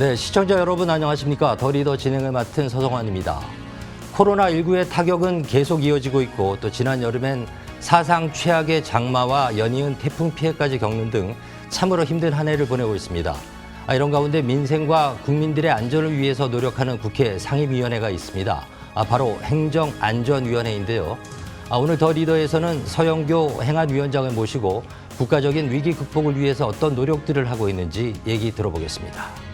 네, 시청자 여러분 안녕하십니까? 더 리더 진행을 맡은 서성환입니다. 코로나19의 타격은 계속 이어지고 있고 또 지난 여름엔 사상 최악의 장마와 연이은 태풍 피해까지 겪는 등 참으로 힘든 한 해를 보내고 있습니다. 이런 가운데 민생과 국민들의 안전을 위해서 노력하는 국회 상임위원회가 있습니다. 바로 행정안전위원회인데요. 오늘 더 리더에서는 서영교 행안위원장을 모시고 국가적인 위기 극복을 위해서 어떤 노력들을 하고 있는지 얘기 들어보겠습니다.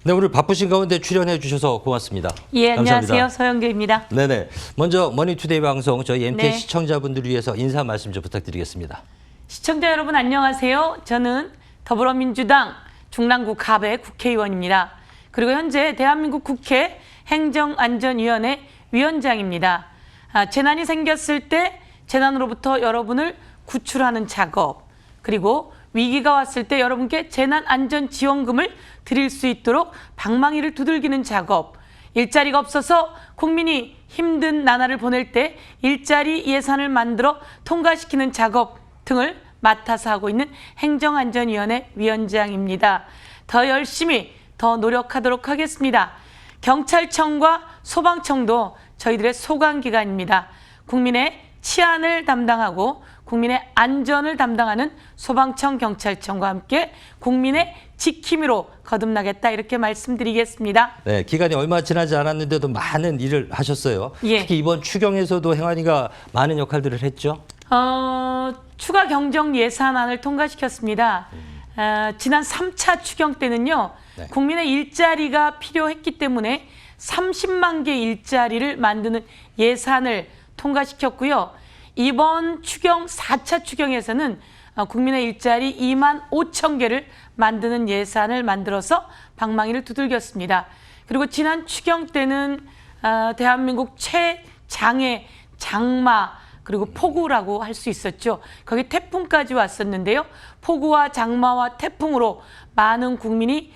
네, 오늘 바쁘신 가운데 출연해 주셔서 고맙습니다. 예, 감사합니다. 안녕하세요. 서영교입니다. 네네. 먼저 머니투데이 방송 저희 MT 네. 시청자분들을 위해서 인사 말씀 좀 부탁드리겠습니다. 시청자 여러분 안녕하세요. 저는 더불어민주당 중랑구 갑의 국회의원입니다. 그리고 현재 대한민국 국회 행정안전위원회 위원장입니다. 재난이 생겼을 때 재난으로부터 여러분을 구출하는 작업, 그리고 위기가 왔을 때 여러분께 재난안전지원금을 드릴 수 있도록 방망이를 두들기는 작업, 일자리가 없어서 국민이 힘든 나날을 보낼 때 일자리 예산을 만들어 통과시키는 작업 등을 맡아서 하고 있는 행정안전위원회 위원장입니다. 더 열심히 더 노력하도록 하겠습니다. 경찰청과 소방청도 저희들의 소관기관입니다. 국민의 치안을 담당하고 국민의 안전을 담당하는 소방청, 경찰청과 함께 국민의 지킴이로 거듭나겠다 이렇게 말씀드리겠습니다. 네, 기간이 얼마 지나지 않았는데도 많은 일을 하셨어요. 예. 특히 이번 추경에서도 행안위가 많은 역할들을 했죠. 추가 경정 예산안을 통과시켰습니다. 지난 3차 추경 때는요. 네. 국민의 일자리가 필요했기 때문에 30만 개 일자리를 만드는 예산을 통과시켰고요. 이번 추경 4차 추경에서는 국민의 일자리 2만 5천 개를 만드는 예산을 만들어서 방망이를 두들겼습니다. 그리고 지난 추경 때는 대한민국 최장의 장마 그리고 폭우라고 할 수 있었죠. 거기 태풍까지 왔었는데요. 폭우와 장마와 태풍으로 많은 국민이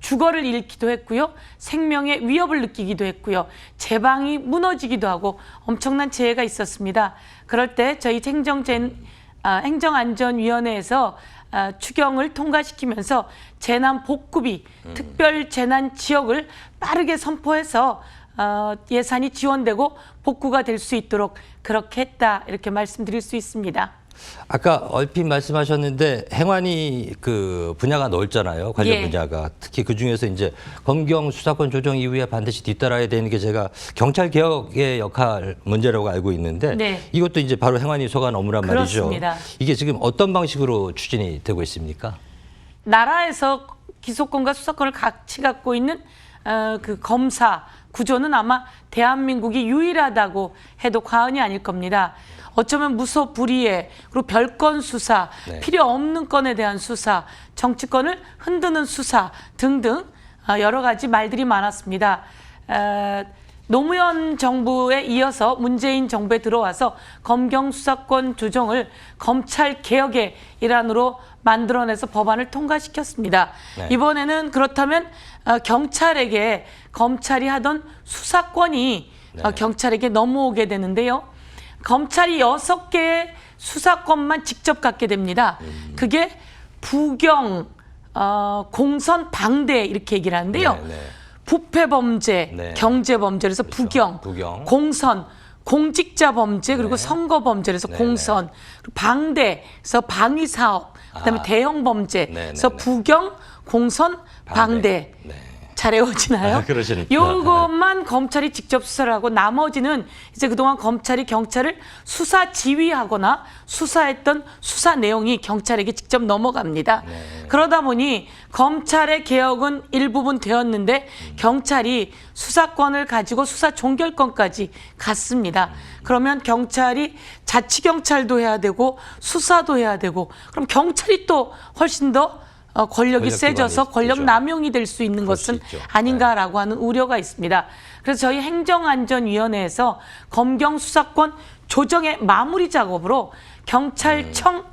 주거를 잃기도 했고요. 생명의 위협을 느끼기도 했고요. 제방이 무너지기도 하고 엄청난 재해가 있었습니다. 그럴 때 저희 행정안전위원회에서 추경을 통과시키면서 재난 복구비, 특별 재난 지역을 빠르게 선포해서 예산이 지원되고 복구가 될 수 있도록 그렇게 했다 이렇게 말씀드릴 수 있습니다. 아까 얼핏 말씀하셨는데 행안위 그 분야가 넓잖아요. 관련 예. 분야가. 특히 그중에서 이제 검경 수사권 조정 이후에 반드시 뒤따라야 되는 게 제가 경찰 개혁의 역할 문제라고 알고 있는데 네. 이것도 이제 바로 행안위 소관 업무란 그렇습니다. 말이죠. 이게 지금 어떤 방식으로 추진이 되고 있습니까? 나라에서 기소권과 수사권을 같이 갖고 있는 그 검사 구조는 아마 대한민국이 유일하다고 해도 과언이 아닐 겁니다. 어쩌면 무소불위의 그리고 별건 수사, 네. 필요 없는 건에 대한 수사, 정치권을 흔드는 수사 등등 여러 가지 말들이 많았습니다. 노무현 정부에 이어서 문재인 정부에 들어와서 검경 수사권 조정을 검찰 개혁의 일환으로 만들어내서 법안을 통과시켰습니다. 네. 이번에는 그렇다면 경찰에게 검찰이 하던 수사권이 네. 경찰에게 넘어오게 되는데요. 검찰이 6개의 수사권만 직접 갖게 됩니다. 그게 부경, 공선, 방대 이렇게 얘기를 하는데요. 네, 네. 부패범죄, 네. 경제범죄에서 그렇죠. 부경, 부경. 공선, 공직자범죄 그리고 네. 선거범죄에서 네, 공선, 그리고 방대에서 방위사업, 그다음에 대형범죄에서 네, 네, 네. 부경, 공선, 방대. 네. 잘 외워지나요? 그러시니까. 요것만 검찰이 직접 수사를 하고 나머지는 이제 그동안 검찰이 경찰을 수사 지휘하거나 수사했던 수사 내용이 경찰에게 직접 넘어갑니다. 네. 그러다 보니 검찰의 개혁은 일부분 되었는데 경찰이 수사권을 가지고 수사 종결권까지 갔습니다. 그러면 경찰이 자치경찰도 해야 되고 수사도 해야 되고 그럼 경찰이 또 훨씬 더 권력이 세져서 권력 남용이 될 수 있는 것은 있죠. 아닌가라고 하는 우려가 있습니다. 그래서 저희 행정안전위원회에서 검경 수사권 조정의 마무리 작업으로 경찰청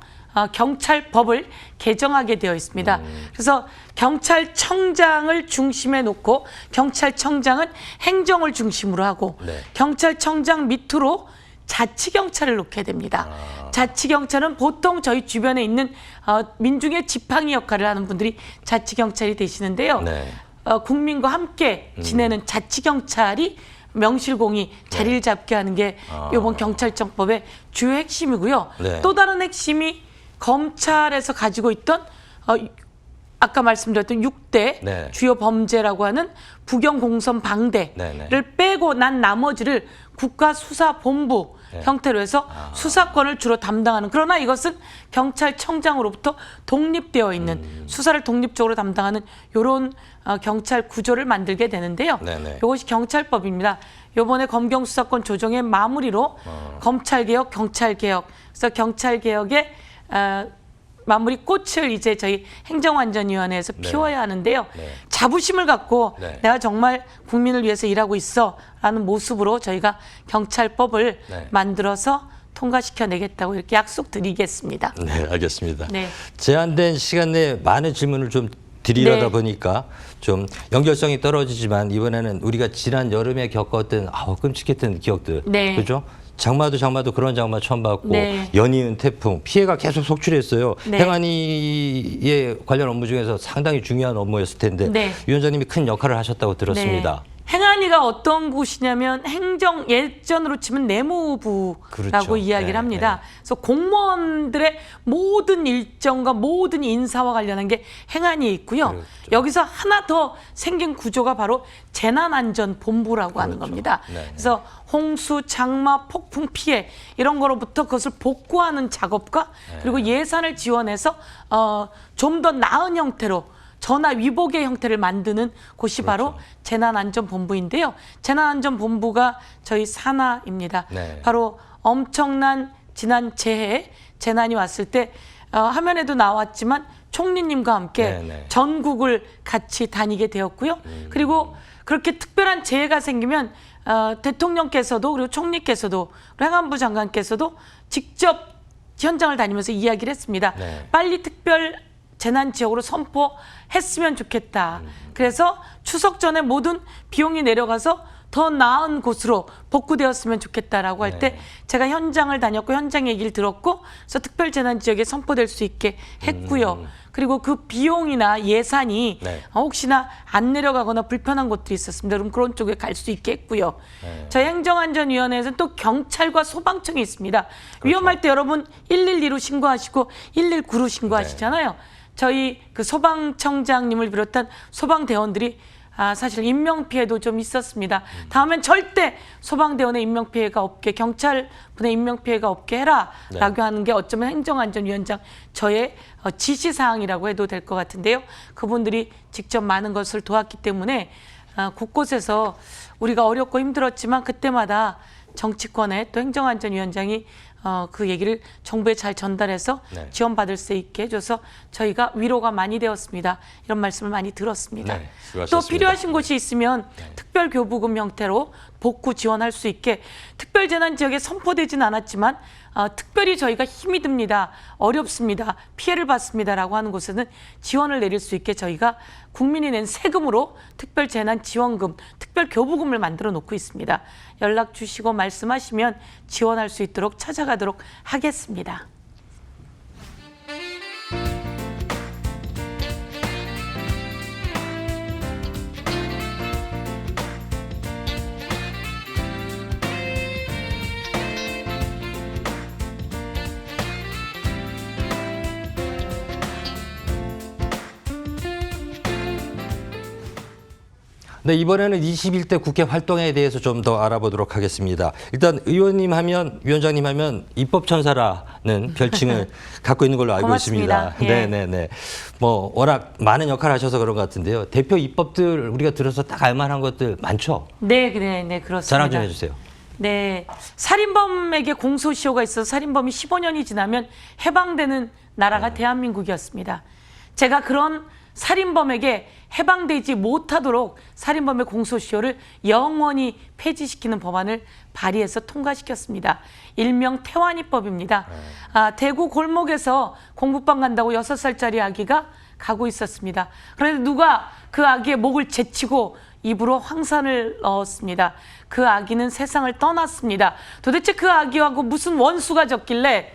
경찰법을 개정하게 되어 있습니다. 그래서 경찰청장을 중심에 놓고 경찰청장은 행정을 중심으로 하고 네. 경찰청장 밑으로 자치경찰을 놓게 됩니다. 자치경찰은 보통 저희 주변에 있는 민중의 지팡이 역할을 하는 분들이 자치경찰이 되시는데요. 네. 국민과 함께 지내는 자치경찰이 명실공히 자리를 잡게 하는 게 이번 경찰청법의 주요 핵심이고요. 네. 또 다른 핵심이 검찰에서 가지고 있던 아까 말씀드렸던 6대 네. 주요 범죄라고 하는 부경, 공선, 방대를 네, 빼고 난 나머지를 국가수사본부 형태로 해서 수사권을 주로 담당하는, 그러나 이것은 경찰청장으로부터 독립되어 있는 수사를 독립적으로 담당하는 이런 경찰 구조를 만들게 되는데요. 네네. 이것이 경찰법입니다. 이번에 검경수사권 조정의 마무리로 검찰개혁, 경찰개혁, 그래서 경찰개혁의 마무리 꽃을 이제 저희 행정안전위원회에서 피워야 하는데요. 네. 자부심을 갖고 네. 내가 정말 국민을 위해서 일하고 있어라는 모습으로 저희가 경찰법을 네. 만들어서 통과시켜내겠다고 이렇게 약속드리겠습니다. 네, 알겠습니다. 네. 제한된 시간 내에 많은 질문을 좀 드리려다 네. 보니까 좀 연결성이 떨어지지만 이번에는 우리가 지난 여름에 겪었던 끔찍했던 기억들, 네. 그죠? 장마도 그런 장마 처음 봤고 네. 연이은 태풍 피해가 계속 속출했어요. 네. 행안위의 관련 업무 중에서 상당히 중요한 업무였을 텐데 네. 위원장님이 큰 역할을 하셨다고 들었습니다. 네. 행안위가 어떤 곳이냐면 행정, 예전으로 치면 내무부라고 그렇죠. 이야기를 네, 합니다. 그래서 공무원들의 모든 일정과 모든 인사와 관련한 게 행안위에 있고요. 그렇죠. 여기서 하나 더 생긴 구조가 바로 재난안전본부라고 하는 그렇죠. 겁니다. 네. 그래서 홍수, 장마, 폭풍 피해 이런 거로부터 그것을 복구하는 작업과 그리고 예산을 지원해서 좀 더 나은 형태로 전화 위복의 형태를 만드는 곳이 바로 재난안전본부인데요. 재난안전본부가 저희 산하입니다. 네. 바로 엄청난 지난 재난이 왔을 때 화면에도 나왔지만 총리님과 함께 네. 전국을 같이 다니게 되었고요. 그리고 그렇게 특별한 재해가 생기면 대통령께서도 그리고 총리께서도 행안부 장관께서도 직접 현장을 다니면서 이야기를 했습니다. 네. 빨리 특별 재난 지역으로 선포했으면 좋겠다. 그래서 추석 전에 모든 비용이 내려가서 더 나은 곳으로 복구되었으면 좋겠다라고 할 때 제가 현장을 다녔고 현장 얘기를 들었고 그래서 특별 재난 지역에 선포될 수 있게 했고요. 그리고 그 비용이나 예산이 네. 혹시나 안 내려가거나 불편한 곳들이 있었습니다. 그럼 그런 쪽에 갈 수 있게 했고요. 저희 행정안전위원회에서는 또 경찰과 소방청이 있습니다. 위험할 때 여러분 112로 신고하시고 119로 신고하시잖아요. 저희 그 소방청장님을 비롯한 소방대원들이 사실 인명피해도 좀 있었습니다. 다음엔 절대 소방대원의 인명피해가 없게, 경찰분의 인명피해가 없게 해라라고 하는 게 어쩌면 행정안전위원장 저의 지시사항이라고 해도 될 것 같은데요. 그분들이 직접 많은 것을 도왔기 때문에 곳곳에서 우리가 어렵고 힘들었지만 그때마다 정치권의 또 행정안전위원장이 그 얘기를 정부에 잘 전달해서 네. 지원받을 수 있게 해줘서 저희가 위로가 많이 되었습니다. 이런 말씀을 많이 들었습니다. 네, 또 수고하셨습니다. 필요하신 곳이 있으면 특별교부금 형태로 복구 지원할 수 있게 특별재난지역에 선포되진 않았지만 특별히 저희가 힘이 듭니다. 어렵습니다. 피해를 받습니다라고 하는 곳에는 지원을 내릴 수 있게 저희가 국민이 낸 세금으로 특별재난지원금, 특별교부금을 만들어 놓고 있습니다. 연락 주시고 말씀하시면 지원할 수 있도록 찾아가도록 하겠습니다. 네, 이번에는 21대 국회 활동에 대해서 좀 더 알아보도록 하겠습니다. 일단 의원님 하면, 위원장님 하면 입법천사라는 별칭을 갖고 있는 걸로 알고 고맙습니다. 있습니다. 예. 네네네. 뭐 워낙 많은 역할을 하셔서 그런 것 같은데요. 대표 입법들 우리가 들어서 딱 알만한 것들 많죠? 네, 그렇습니다. 자랑 좀 해주세요. 네, 살인범에게 공소시효가 있어서 살인범이 15년이 지나면 해방되는 나라가 대한민국이었습니다. 제가 그런 살인범에게 해방되지 못하도록 살인범의 공소시효를 영원히 폐지시키는 법안을 발의해서 통과시켰습니다. 일명 태완이법입니다. 대구 골목에서 공부방 간다고 6살짜리 아기가 가고 있었습니다. 그런데 누가 그 아기의 목을 제치고 입으로 황산을 넣었습니다. 그 아기는 세상을 떠났습니다. 도대체 그 아기하고 무슨 원수가 졌길래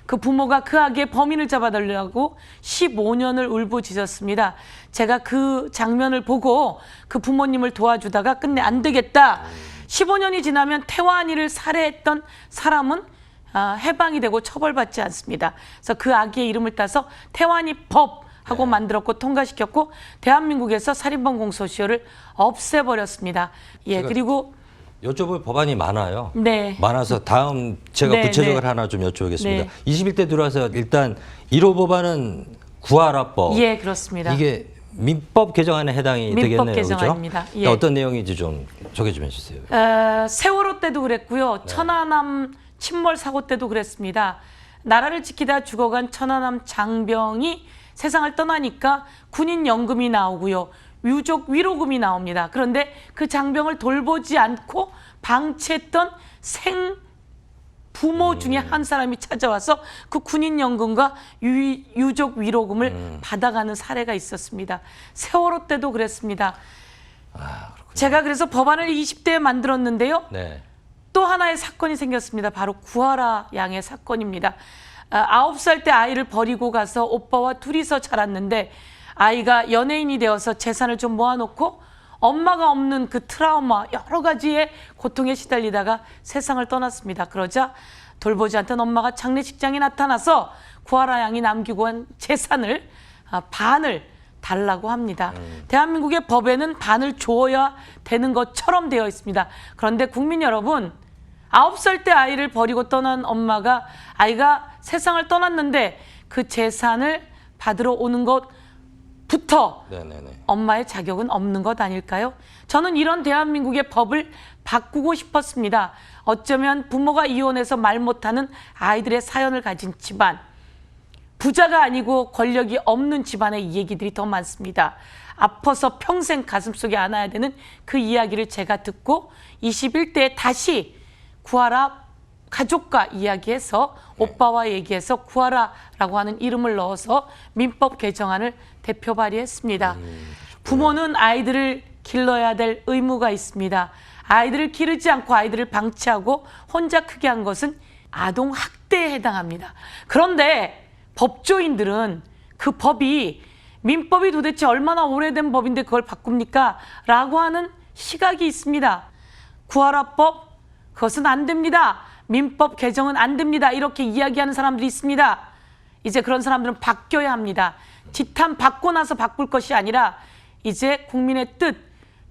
그 부모가 그 아기의 범인을 잡아달라고 15년을 울부짖었습니다. 제가 그 장면을 보고 그 부모님을 도와주다가 끝내 안 되겠다. 15년이 지나면 태완이를 살해했던 사람은 해방이 되고 처벌받지 않습니다. 그래서 그 아기의 이름을 따서 태완이법 하고 만들었고 통과시켰고 대한민국에서 살인범 공소시효를 없애버렸습니다. 예, 그리고 여쭤볼 법안이 많아요. 네. 많아서 다음 제가 네, 구체적으로 네. 하나 좀 여쭤보겠습니다. 네. 21대 들어와서 일단 1호 법안은 구하라법. 예, 그렇습니다. 이게 민법 개정안에 해당이 민법 되겠네요. 개정안입니다. 그렇죠? 예. 어떤 내용인지 좀 소개 좀 해주세요. 세월호 때도 그랬고요. 천안함 침몰 사고 때도 그랬습니다. 나라를 지키다 죽어간 천안함 장병이 세상을 떠나니까 군인연금이 나오고요. 유족 위로금이 나옵니다. 그런데 그 장병을 돌보지 않고 방치했던 부모 중에 한 사람이 찾아와서 그 군인연금과 유족 위로금을 받아가는 사례가 있었습니다. 세월호 때도 그랬습니다. 제가 그래서 법안을 20대에 만들었는데요. 네. 또 하나의 사건이 생겼습니다. 바로 구하라 양의 사건입니다. 9살 때 아이를 버리고 가서 오빠와 둘이서 자랐는데 아이가 연예인이 되어서 재산을 좀 모아놓고 엄마가 없는 그 트라우마 여러 가지의 고통에 시달리다가 세상을 떠났습니다. 그러자 돌보지 않던 엄마가 장례식장에 나타나서 구하라 양이 남기고 한 재산을 반을 달라고 합니다. 대한민국의 법에는 반을 줘야 되는 것처럼 되어 있습니다. 그런데 국민 여러분, 9살 때 아이를 버리고 떠난 엄마가 아이가 세상을 떠났는데 그 재산을 받으러 오는 것부터 네네네. 엄마의 자격은 없는 것 아닐까요? 저는 이런 대한민국의 법을 바꾸고 싶었습니다. 어쩌면 부모가 이혼해서 말 못하는 아이들의 사연을 가진 집안, 부자가 아니고 권력이 없는 집안의 이 얘기들이 더 많습니다. 아파서 평생 가슴속에 안아야 되는 그 이야기를 제가 듣고 21대에 다시 구하라 가족과 이야기해서 오빠와 얘기해서 구하라라고 하는 이름을 넣어서 민법 개정안을 대표 발의했습니다. 부모는 아이들을 길러야 될 의무가 있습니다. 아이들을 기르지 않고 아이들을 방치하고 혼자 크게 한 것은 아동 학대에 해당합니다. 그런데 법조인들은 그 법이 민법이 도대체 얼마나 오래된 법인데 그걸 바꿉니까? 라고 하는 시각이 있습니다. 구하라법 그것은 안 됩니다. 민법 개정은 안 됩니다. 이렇게 이야기하는 사람들이 있습니다. 이제 그런 사람들은 바뀌어야 합니다. 지탄 받고 나서 바꿀 것이 아니라 이제 국민의 뜻,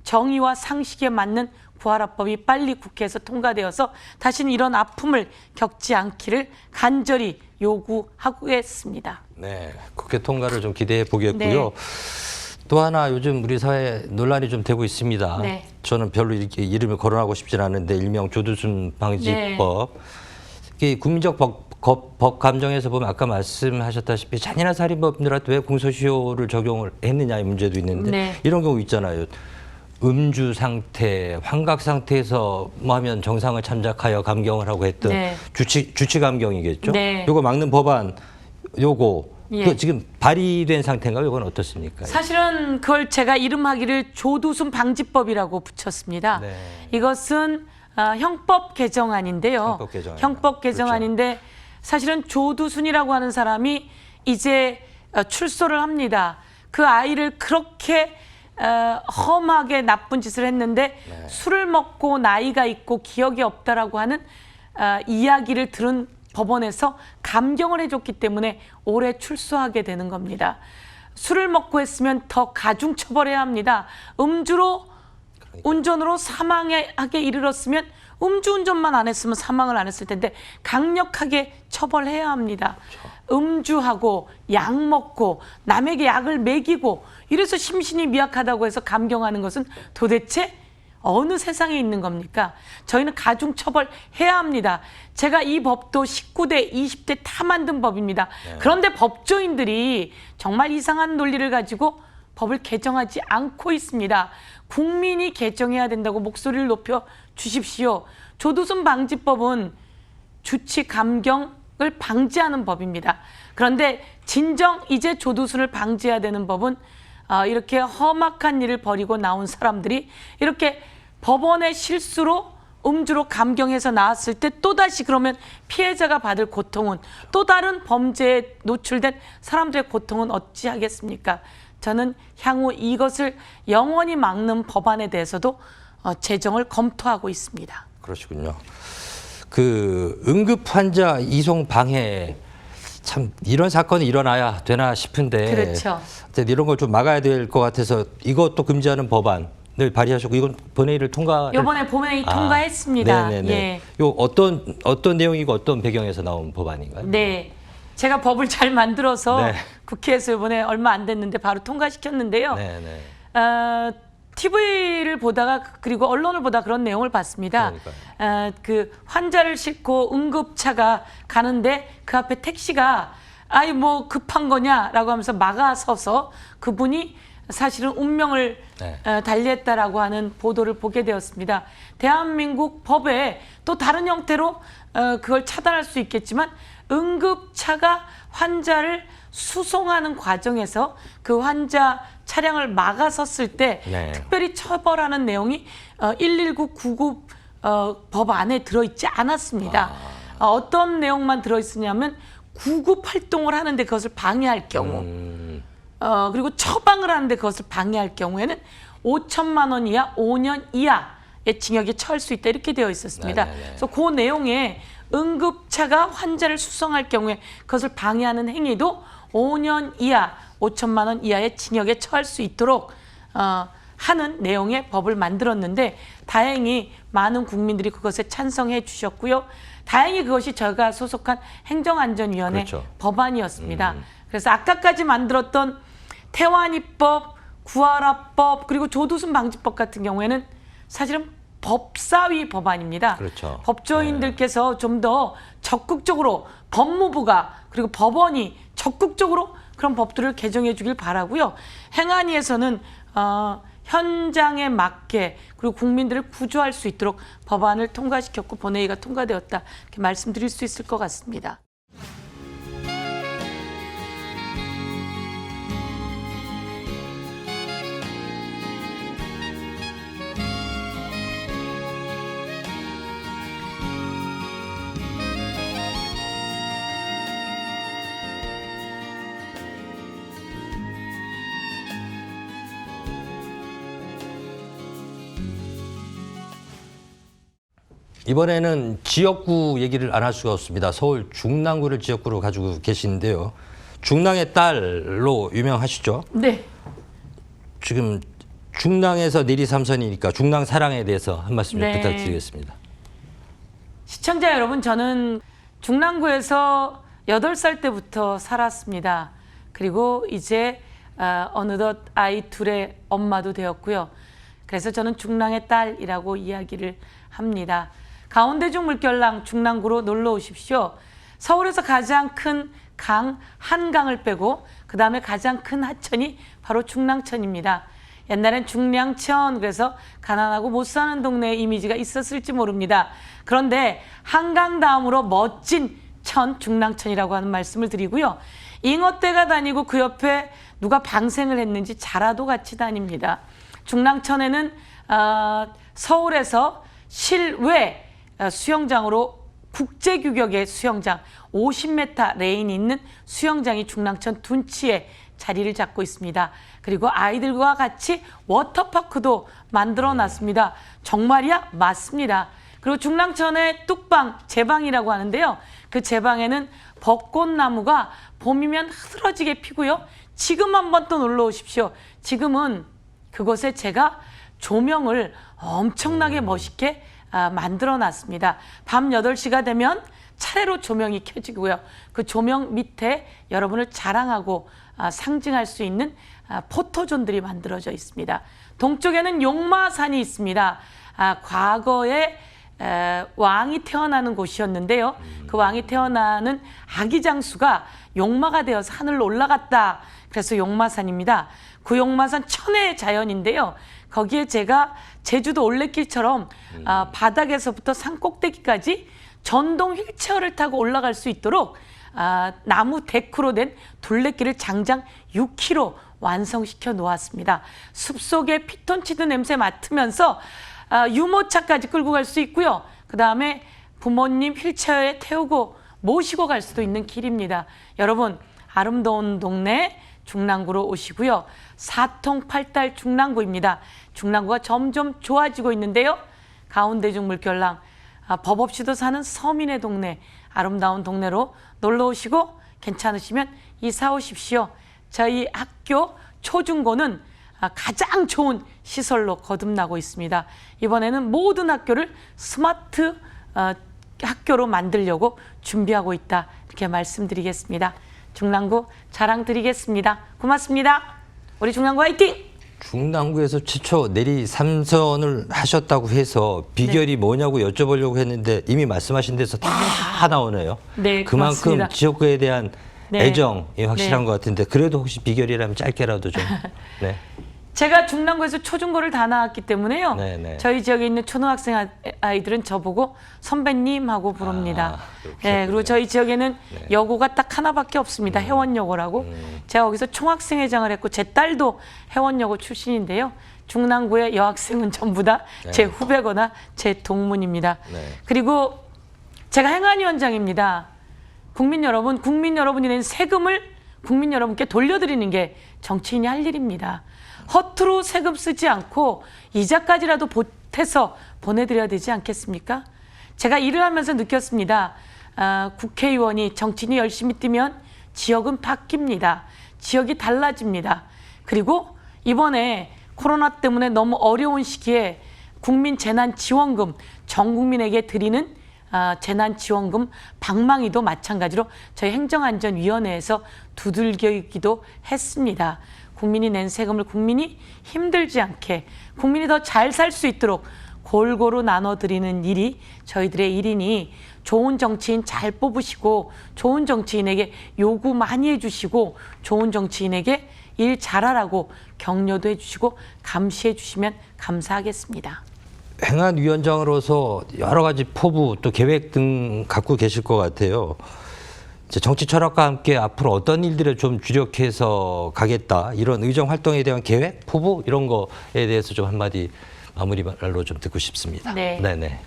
정의와 상식에 맞는 구하라법이 빨리 국회에서 통과되어서 다시는 이런 아픔을 겪지 않기를 간절히 요구하겠습니다. 네, 국회 통과를 좀 기대해 보겠고요. 네. 또 하나 요즘 우리 사회에 논란이 좀 되고 있습니다. 네. 저는 별로 이렇게 이름을 거론하고 싶진 않은데 일명 조두순 방지법. 이게 국민적 법 감정에서 보면 아까 말씀하셨다시피 잔인한 살인범들한테 왜 공소시효를 적용을 했느냐의 문제도 있는데 네. 이런 경우 있잖아요. 음주 상태, 환각 상태에서 뭐 하면 정상을 참작하여 감경을 하고 했던 네. 주치 감경이겠죠. 네. 요거 막는 법안 요거 예. 그 지금 발의된 상태인가요? 이건 어떻습니까? 사실은 그걸 제가 이름하기를 조두순 방지법이라고 붙였습니다. 네. 이것은 형법 개정안인데요. 형법 개정안이다. 형법 개정안인데 사실은 조두순이라고 하는 사람이 이제 출소를 합니다. 그 아이를 그렇게 험하게 나쁜 짓을 했는데 네. 술을 먹고 나이가 있고 기억이 없다라고 하는 이야기를 들은 법원에서 감경을 해줬기 때문에 올해 출소하게 되는 겁니다. 술을 먹고 했으면 더 가중 처벌해야 합니다. 운전으로 사망하게 이르렀으면 음주운전만 안 했으면 사망을 안 했을 텐데 강력하게 처벌해야 합니다. 음주하고 약 먹고 남에게 약을 먹이고 이래서 심신이 미약하다고 해서 감경하는 것은 도대체 어느 세상에 있는 겁니까? 저희는 가중처벌해야 합니다. 제가 이 법도 19대, 20대 다 만든 법입니다. 네. 그런데 법조인들이 정말 이상한 논리를 가지고 법을 개정하지 않고 있습니다. 국민이 개정해야 된다고 목소리를 높여 주십시오. 조두순 방지법은 주치 감경을 방지하는 법입니다. 그런데 진정 이제 조두순을 방지해야 되는 법은 이렇게 험악한 일을 벌이고 나온 사람들이 이렇게 법원의 실수로 음주로 감경해서 나왔을 때 또다시 그러면 피해자가 받을 고통은, 또 다른 범죄에 노출된 사람들의 고통은 어찌하겠습니까? 저는 향후 이것을 영원히 막는 법안에 대해서도 제정을 검토하고 있습니다. 그러시군요. 그 응급 환자 이송 방해, 참 이런 사건이 일어나야 되나 싶은데, 그렇죠. 이런 걸 좀 막아야 될 것 같아서 이것도 금지하는 법안을 발의하셨고, 이건 본회의를 이번에 본회의 통과했습니다. 네네네. 예. 요 어떤 내용이고 어떤 배경에서 나온 법안인가요? 네, 제가 법을 잘 만들어서 네. 국회에서 이번에 얼마 안 됐는데 바로 통과시켰는데요. 네네. TV를 보다가, 그리고 언론을 보다 그런 내용을 봤습니다. 그 환자를 싣고 응급차가 가는데 그 앞에 택시가 아이 뭐 급한 거냐라고 하면서 막아서서 그분이 사실은 운명을 달리했다라고 하는 보도를 보게 되었습니다. 대한민국 법에 또 다른 형태로 그걸 차단할 수 있겠지만, 응급차가 환자를 수송하는 과정에서 그 환자 차량을 막아섰을 때 특별히 처벌하는 내용이 119 구급 법 안에 들어있지 않았습니다. 어떤 내용만 들어있으냐면 구급 활동을 하는데 그것을 방해할 경우, 그리고 처방을 하는데 그것을 방해할 경우에는 5천만 원 이하 5년 이하의 징역에 처할 수 있다, 이렇게 되어 있었습니다. 그래서 그 내용에 응급차가 환자를 수송할 경우에 그것을 방해하는 행위도 5년 이하 5천만 원 이하의 징역에 처할 수 있도록 하는 내용의 법을 만들었는데, 다행히 많은 국민들이 그것에 찬성해 주셨고요. 다행히 그것이 제가 소속한 행정안전위원회 법안이었습니다. 그래서 아까까지 만들었던 태완이법, 구하라법, 그리고 조두순 방지법 같은 경우에는 사실은 법사위 법안입니다. 법조인들께서 좀 더 적극적으로, 법무부가 그리고 법원이 적극적으로 그런 법들을 개정해 주길 바라고요. 행안위에서는 현장에 맞게 그리고 국민들을 구조할 수 있도록 법안을 통과시켰고 본회의가 통과되었다, 이렇게 말씀드릴 수 있을 것 같습니다. 이번에는 지역구 얘기를 안 할 수가 없습니다. 서울 중랑구를 지역구로 가지고 계시는데요. 중랑의 딸로 유명하시죠? 네. 지금 중랑에서 내리 삼선이니까 중랑 사랑에 대해서 한 말씀 좀 부탁드리겠습니다. 시청자 여러분, 저는 중랑구에서 8살 때부터 살았습니다. 그리고 이제 어느덧 아이 둘의 엄마도 되었고요. 그래서 저는 중랑의 딸이라고 이야기를 합니다. 가운데중 물결랑 중랑구로 놀러 오십시오. 서울에서 가장 큰 강 한강을 빼고 그 다음에 가장 큰 하천이 바로 중랑천입니다. 옛날엔 중량천, 그래서 가난하고 못 사는 동네의 이미지가 있었을지 모릅니다. 그런데 한강 다음으로 멋진 천, 중랑천이라고 하는 말씀을 드리고요. 잉어떼가 다니고 그 옆에 누가 방생을 했는지 자라도 같이 다닙니다. 중랑천에는 서울에서 실외 수영장으로 국제규격의 수영장, 50m 레인이 있는 수영장이 중랑천 둔치에 자리를 잡고 있습니다. 그리고 아이들과 같이 워터파크도 만들어 놨습니다. 정말이야? 맞습니다. 그리고 중랑천의 뚝방, 제방이라고 하는데요. 그 제방에는 벚꽃나무가 봄이면 흐드러지게 피고요. 지금 한번 또 놀러 오십시오. 지금은 그곳에 제가 조명을 엄청나게 멋있게 만들어 놨습니다. 밤 8시가 되면 차례로 조명이 켜지고요. 그 조명 밑에 여러분을 자랑하고 상징할 수 있는 포토존들이 만들어져 있습니다. 동쪽에는 용마산이 있습니다. 과거에 왕이 태어나는 곳이었는데요. 그 왕이 태어나는 아기 장수가 용마가 되어서 하늘로 올라갔다. 그래서 용마산입니다. 구용마산 천혜의 자연인데요. 거기에 제가 제주도 올레길처럼 바닥에서부터 산 꼭대기까지 전동 휠체어를 타고 올라갈 수 있도록 나무 데크로 된 둘레길을 장장 6km 완성시켜 놓았습니다. 숲속에 피톤치드 냄새 맡으면서 유모차까지 끌고 갈 수 있고요. 그다음에 부모님 휠체어에 태우고 모시고 갈 수도 있는 길입니다. 여러분, 아름다운 동네 중랑구로 오시고요. 사통팔달 중랑구입니다. 중랑구가 점점 좋아지고 있는데요. 가운데중 물결랑 법 없이도 사는 서민의 동네, 아름다운 동네로 놀러 오시고 괜찮으시면 이사 오십시오. 저희 학교 초중고는 가장 좋은 시설로 거듭나고 있습니다. 이번에는 모든 학교를 스마트 학교로 만들려고 준비하고 있다, 이렇게 말씀드리겠습니다. 중랑구 자랑드리겠습니다. 고맙습니다. 우리 중랑구 화이팅! 중랑구에서 최초 내리 3선을 하셨다고 해서 비결이 뭐냐고 여쭤보려고 했는데 이미 말씀하신 데서 다 나오네요. 네, 그만큼 고맙습니다. 지역구에 대한 네. 애정이 확실한 네. 것 같은데 그래도 혹시 비결이라면 짧게라도 좀. 네. 제가 중랑구에서 초중고를 다 나왔기 때문에요. 네네. 저희 지역에 있는 초등학생 아이들은 저보고 선배님하고 부릅니다. 네, 그리고 저희 지역에는 여고가 딱 하나밖에 없습니다. 해원여고라고. 제가 거기서 총학생회장을 했고 제 딸도 해원여고 출신인데요. 중랑구의 여학생은 전부 다 제 후배거나 제 동문입니다. 네. 그리고 제가 행안위원장입니다. 국민 여러분이 낸 세금을 국민 여러분께 돌려드리는 게 정치인이 할 일입니다. 허투루 세금 쓰지 않고 이자까지라도 보태서 보내드려야 되지 않겠습니까? 제가 일을 하면서 느꼈습니다. 국회의원이 정치인이 열심히 뛰면 지역은 바뀝니다. 지역이 달라집니다. 그리고 이번에 코로나 때문에 너무 어려운 시기에 국민재난지원금, 전 국민에게 드리는 재난지원금 방망이도 마찬가지로 저희 행정안전위원회에서 두들기기도 했습니다. 국민이 낸 세금을 국민이 힘들지 않게, 국민이 더 잘 살 수 있도록 골고루 나눠드리는 일이 저희들의 일이니 좋은 정치인 잘 뽑으시고 좋은 정치인에게 요구 많이 해주시고 좋은 정치인에게 일 잘하라고 격려도 해주시고 감시해 주시면 감사하겠습니다. 행안위원장으로서 여러 가지 포부 또 계획 등 갖고 계실 것 같아요. 이제 정치 철학과 함께 앞으로 어떤 일들에 좀 주력해서 가겠다, 이런 의정 활동에 대한 계획, 포부 이런 거에 대해서 좀 한마디 마무리 말로 좀 듣고 싶습니다. 네. 네네.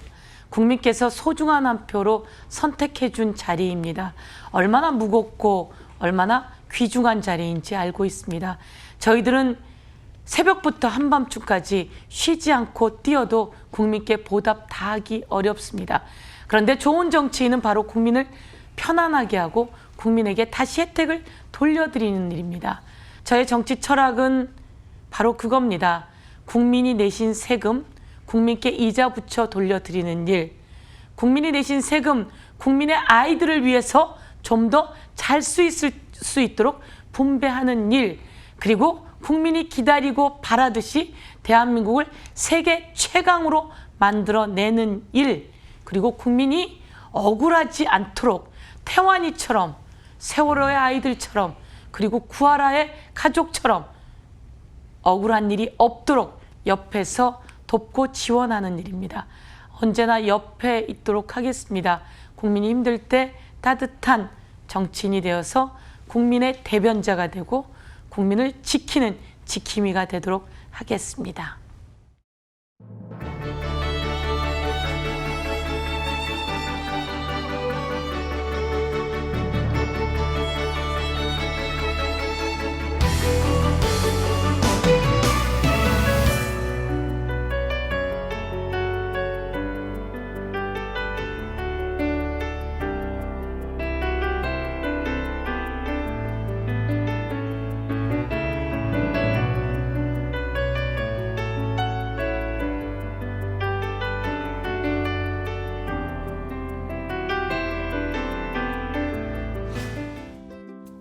국민께서 소중한 한 표로 선택해 준 자리입니다. 얼마나 무겁고 얼마나 귀중한 자리인지 알고 있습니다. 저희들은 새벽부터 한밤중까지 쉬지 않고 뛰어도 국민께 보답 다하기 어렵습니다. 그런데 좋은 정치인은 바로 국민을 편안하게 하고 국민에게 다시 혜택을 돌려드리는 일입니다. 저의 정치 철학은 바로 그겁니다. 국민이 내신 세금, 국민께 이자 붙여 돌려드리는 일, 국민이 내신 세금, 국민의 아이들을 위해서 좀 더 잘 수 있도록 분배하는 일, 그리고 국민이 기다리고 바라듯이 대한민국을 세계 최강으로 만들어내는 일, 그리고 국민이 억울하지 않도록 태완이처럼, 세월호의 아이들처럼, 그리고 구하라의 가족처럼 억울한 일이 없도록 옆에서 돕고 지원하는 일입니다. 언제나 옆에 있도록 하겠습니다. 국민이 힘들 때 따뜻한 정치인이 되어서 국민의 대변자가 되고 국민을 지키는 지킴이가 되도록 하겠습니다.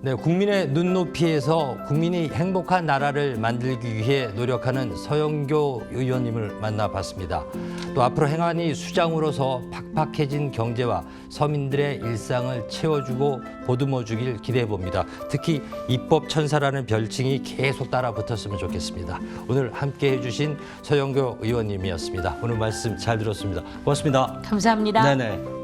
네, 국민의 눈높이에서 국민이 행복한 나라를 만들기 위해 노력하는 서영교 의원님을 만나봤습니다. 또 앞으로 행안위 수장으로서 팍팍해진 경제와 서민들의 일상을 채워주고 보듬어주길 기대해봅니다. 특히 입법 천사라는 별칭이 계속 따라붙었으면 좋겠습니다. 오늘 함께해 주신 서영교 의원님이었습니다. 오늘 말씀 잘 들었습니다. 고맙습니다. 감사합니다. 네네.